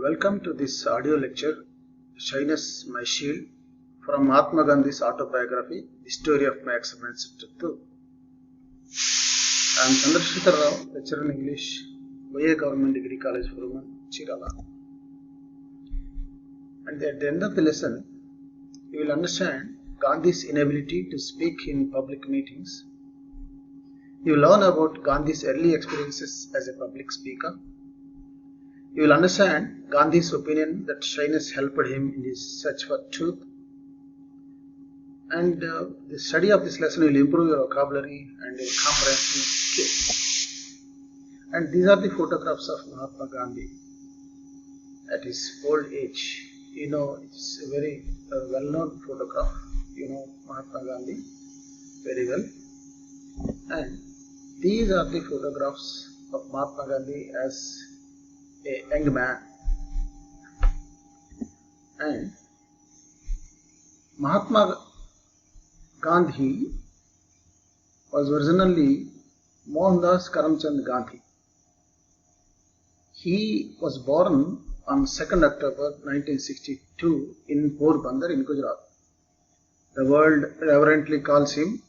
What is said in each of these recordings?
Welcome to this audio lecture, Shyness My Shield, from Mahatma Gandhi's autobiography, The Story of My Experiments with Truth. I am Chandrasekhar Rao, lecturer in English, YA Government Degree College for Women, Chirala. And at the end of the lesson, you will understand Gandhi's inability to speak in public meetings. You will learn about Gandhi's early experiences as a public speaker. You will understand Gandhi's opinion that shyness helped him in his search for truth. And the study of this lesson will improve your vocabulary and your comprehension skills. And these are the photographs of Mahatma Gandhi at his old age. You know, it's a very well-known photograph. You know Mahatma Gandhi very well. And these are the photographs of Mahatma Gandhi as a young man. And Mahatma Gandhi was originally Mohandas Karamchand Gandhi. He was born on 2nd October 1962 in Porbandar in Gujarat. The world reverently calls him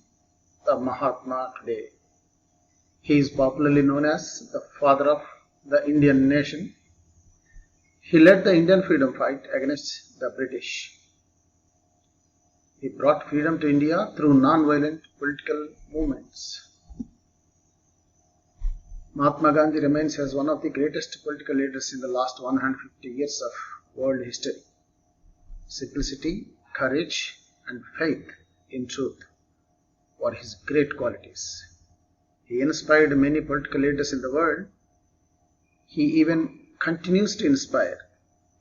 the Mahatma today. He is popularly known as the father of the Indian nation. He led the Indian freedom fight against the British. He brought freedom to India through non-violent political movements. Mahatma Gandhi remains as one of the greatest political leaders in the last 150 years of world history. Simplicity, courage, and faith in truth were his great qualities. He inspired many political leaders in the world. He even continues to inspire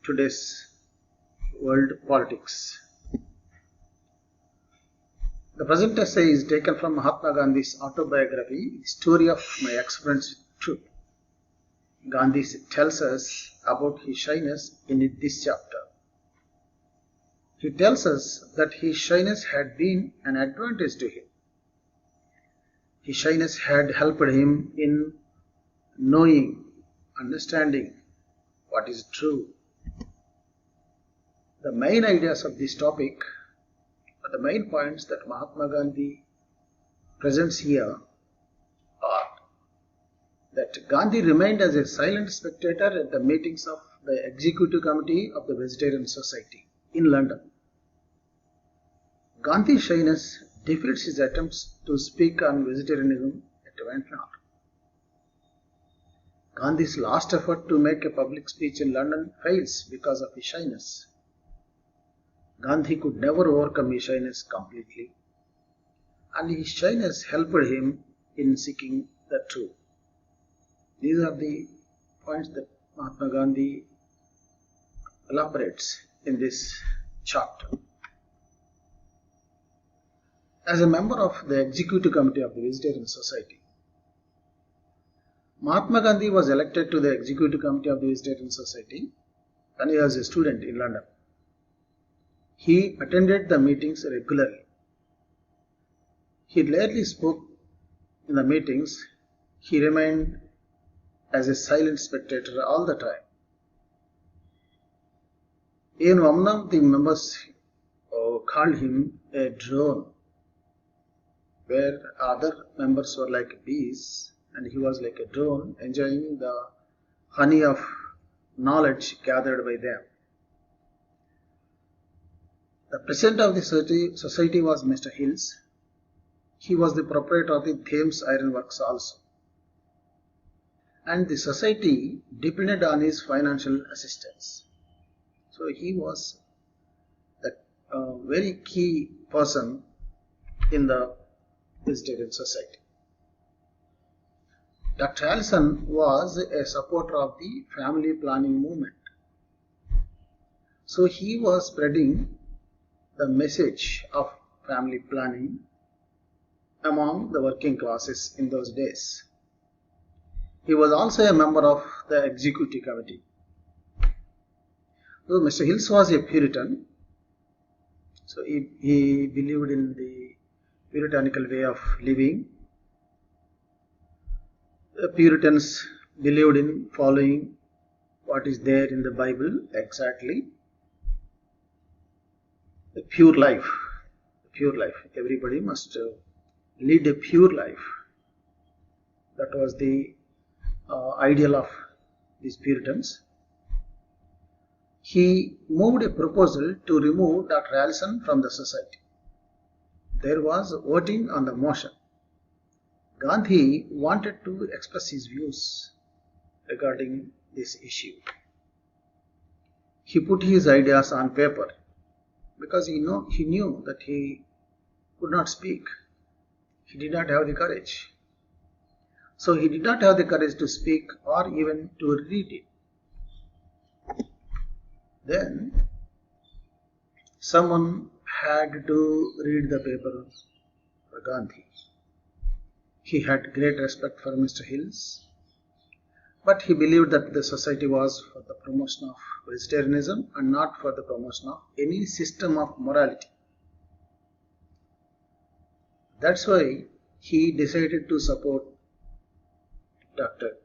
today's world politics. The present essay is taken from Mahatma Gandhi's autobiography, The Story of My Experiments with Truth. Gandhi tells us about his shyness in this chapter. He tells us that his shyness had been an advantage to him. His shyness had helped him in knowing, understanding what is true. The main ideas of this topic, or the main points that Mahatma Gandhi presents here, are that Gandhi remained as a silent spectator at the meetings of the Executive Committee of the Vegetarian Society in London. Gandhi's shyness defeats his attempts to speak on vegetarianism at Wentworth. Gandhi's last effort to make a public speech in London fails because of his shyness. Gandhi could never overcome his shyness completely, and his shyness helped him in seeking the truth. These are the points that Mahatma Gandhi elaborates in this chapter. As a member of the Executive Committee of the Vegetarian Society, Mahatma Gandhi was elected to the Executive Committee of the Vegetarian Society when he was a student in London. He attended the meetings regularly. He rarely spoke in the meetings. He remained as a silent spectator all the time. Even one of the members called him a drone, where other members were like bees and he was like a drone enjoying the honey of knowledge gathered by them. The president of the society was Mr. Hills. He was the proprietor of the Thames Iron Works also. And the society depended on his financial assistance. So he was the very key person in the vegetarian society. Dr. Allison was a supporter of the family planning movement. So he was spreading the message of family planning among the working classes in those days. He was also a member of the Executive Committee. So Mr. Hills was a Puritan. So he believed in the puritanical way of living. The Puritans believed in following what is there in the Bible exactly. A pure life. Pure life. Everybody must lead a pure life. That was the ideal of these Puritans. He moved a proposal to remove Dr. Allison from the society. There was voting on the motion. Gandhi wanted to express his views regarding this issue. He put his ideas on paper because he knew that he could not speak. He did not have the courage. So he did not have the courage to speak or even to read it. Then someone had to read the paper for Gandhi. He had great respect for Mr. Hills, but he believed that the society was for the promotion of vegetarianism and not for the promotion of any system of morality. That's why he decided to support Dr.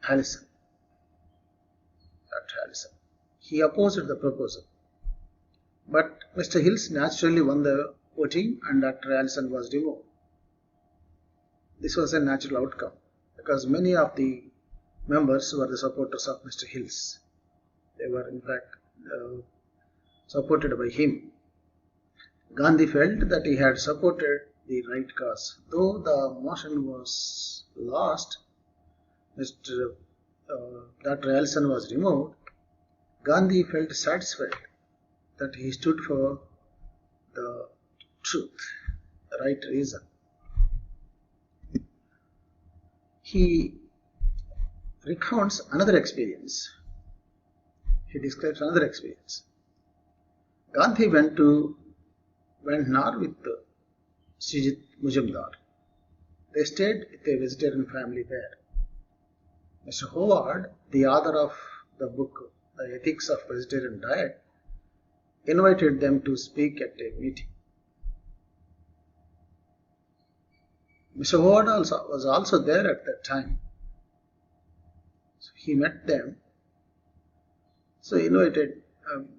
Allison. He opposed the proposal. But Mr. Hills naturally won the voting and Dr. Allison was removed. This was a natural outcome because many of the members were the supporters of Mr. Hills. They were in fact supported by him. Gandhi felt that he had supported the right cause. Though the motion was lost, Dr. Allison was removed, Gandhi felt satisfied that he stood for the truth, the right reason. He recounts another experience. He describes another experience. Gandhi went north with Srijit Mujumdar. They stayed with a vegetarian family there. Mr. Howard, the author of the book The Ethics of Vegetarian Diet, invited them to speak at a meeting. Mr. Howard was also there at that time. So he met them. So he invited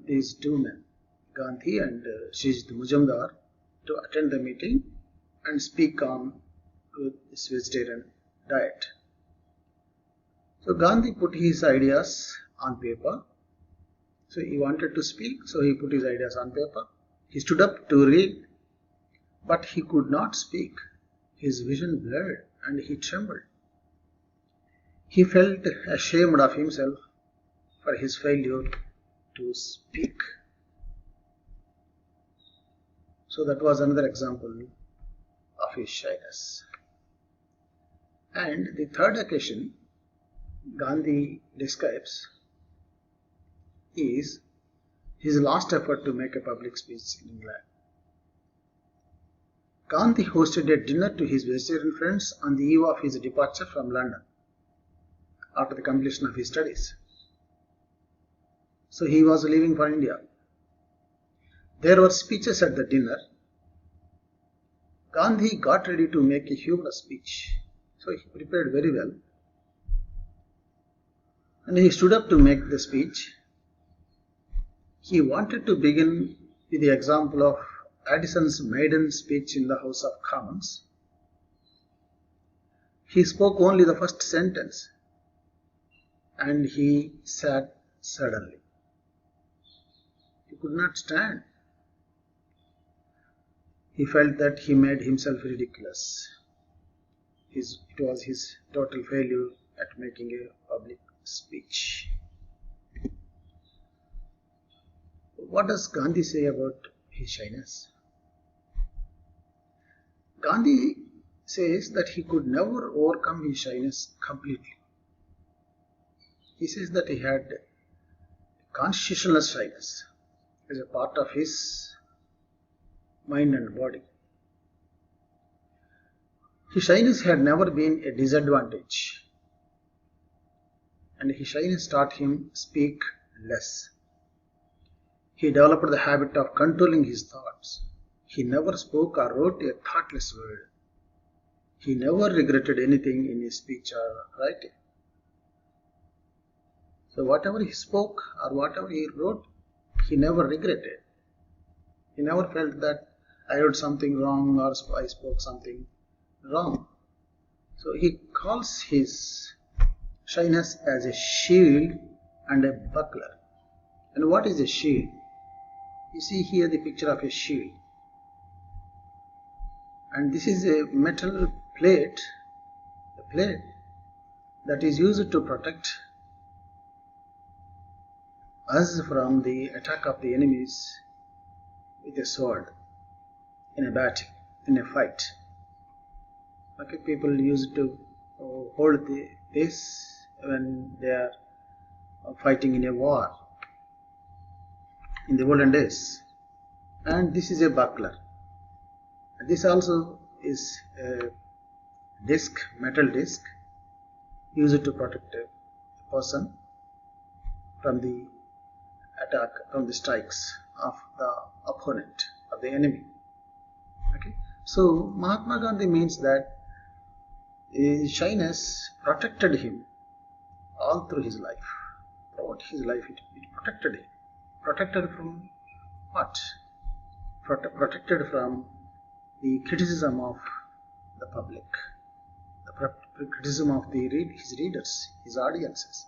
these two men, Gandhi and Srijit Mujumdar, to attend the meeting and speak on this vegetarian diet. So Gandhi put his ideas on paper. So he wanted to speak, so he put his ideas on paper. He stood up to read, but he could not speak. His vision blurred and he trembled. He felt ashamed of himself for his failure to speak. So that was another example of his shyness. And the third occasion Gandhi describes is his last effort to make a public speech in England. Gandhi hosted a dinner to his vegetarian friends on the eve of his departure from London after the completion of his studies. So he was leaving for India. There were speeches at the dinner. Gandhi got ready to make a humorous speech. So he prepared very well. And he stood up to make the speech. He wanted to begin with the example of Addison's maiden speech in the House of Commons. He spoke only the first sentence and he sat suddenly. He could not stand. He felt that he made himself ridiculous. It was his total failure at making a public speech. What does Gandhi say about his shyness? Gandhi says that he could never overcome his shyness completely. He says that he had constitutional shyness as a part of his mind and body. His shyness had never been a disadvantage, and his shyness taught him speak less. He developed the habit of controlling his thoughts. He never spoke or wrote a thoughtless word. He never regretted anything in his speech or writing. So whatever he spoke or whatever he wrote, he never regretted. He never felt that I wrote something wrong or I spoke something wrong. So he calls his shyness as a shield and a buckler. And what is a shield? You see here the picture of a shield. And this is a metal plate, a plate that is used to protect us from the attack of the enemies with a sword in a battle, in a fight. Okay, people used to hold this when they are fighting in a war in the olden days. And this is a buckler. This also is a disc, metal disc, used to protect a person from the attack, from the strikes of the opponent, of the enemy. Okay, so Mahatma Gandhi means that his shyness protected him all through his life. Throughout his life, it protected him. Protected from what? Protected from the criticism of the public, the criticism of his readers, his audiences.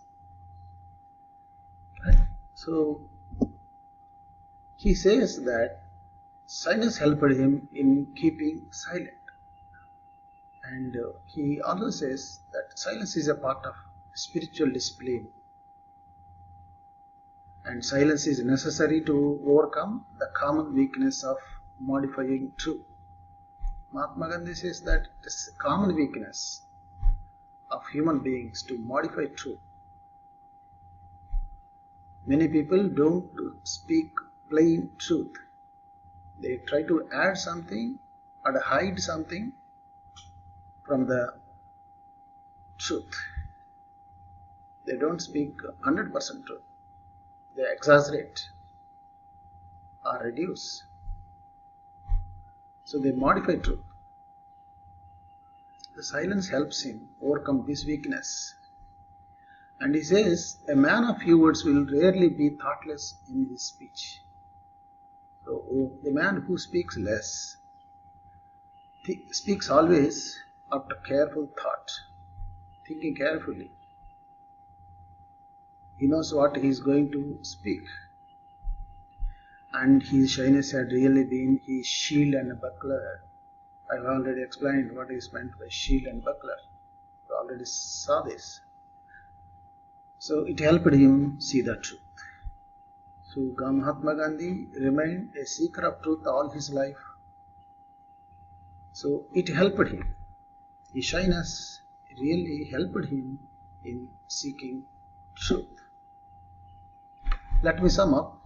Right? So he says that shyness helped him in keeping silent. And he also says that silence is a part of spiritual discipline. And silence is necessary to overcome the common weakness of modifying truth. Mahatma Gandhi says that it is a common weakness of human beings to modify truth. Many people don't speak plain truth. They try to add something or hide something from the truth. They don't speak 100% truth. They exaggerate or reduce. So they modify truth. The silence helps him overcome this weakness. And he says, a man of few words will rarely be thoughtless in his speech. So the man who speaks less speaks always after careful thought, thinking carefully. He knows what he is going to speak. And his shyness had really been his shield and buckler. I have already explained what is meant by shield and buckler. You already saw this. So it helped him see the truth. So Mahatma Gandhi remained a seeker of truth all his life. So it helped him. His shyness really helped him in seeking truth. Let me sum up.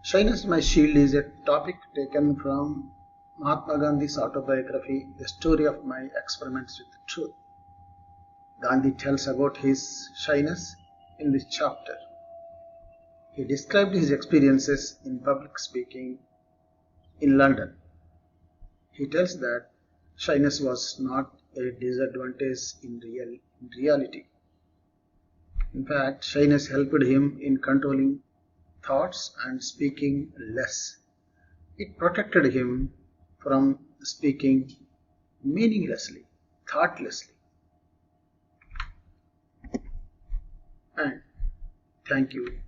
Shyness My Shield is a topic taken from Mahatma Gandhi's autobiography, The Story of My Experiments with Truth. Gandhi tells about his shyness in this chapter. He described his experiences in public speaking in London. He tells that shyness was not a disadvantage in reality. In fact, shyness helped him in controlling thoughts and speaking less. It protected him from speaking meaninglessly, thoughtlessly. And thank you.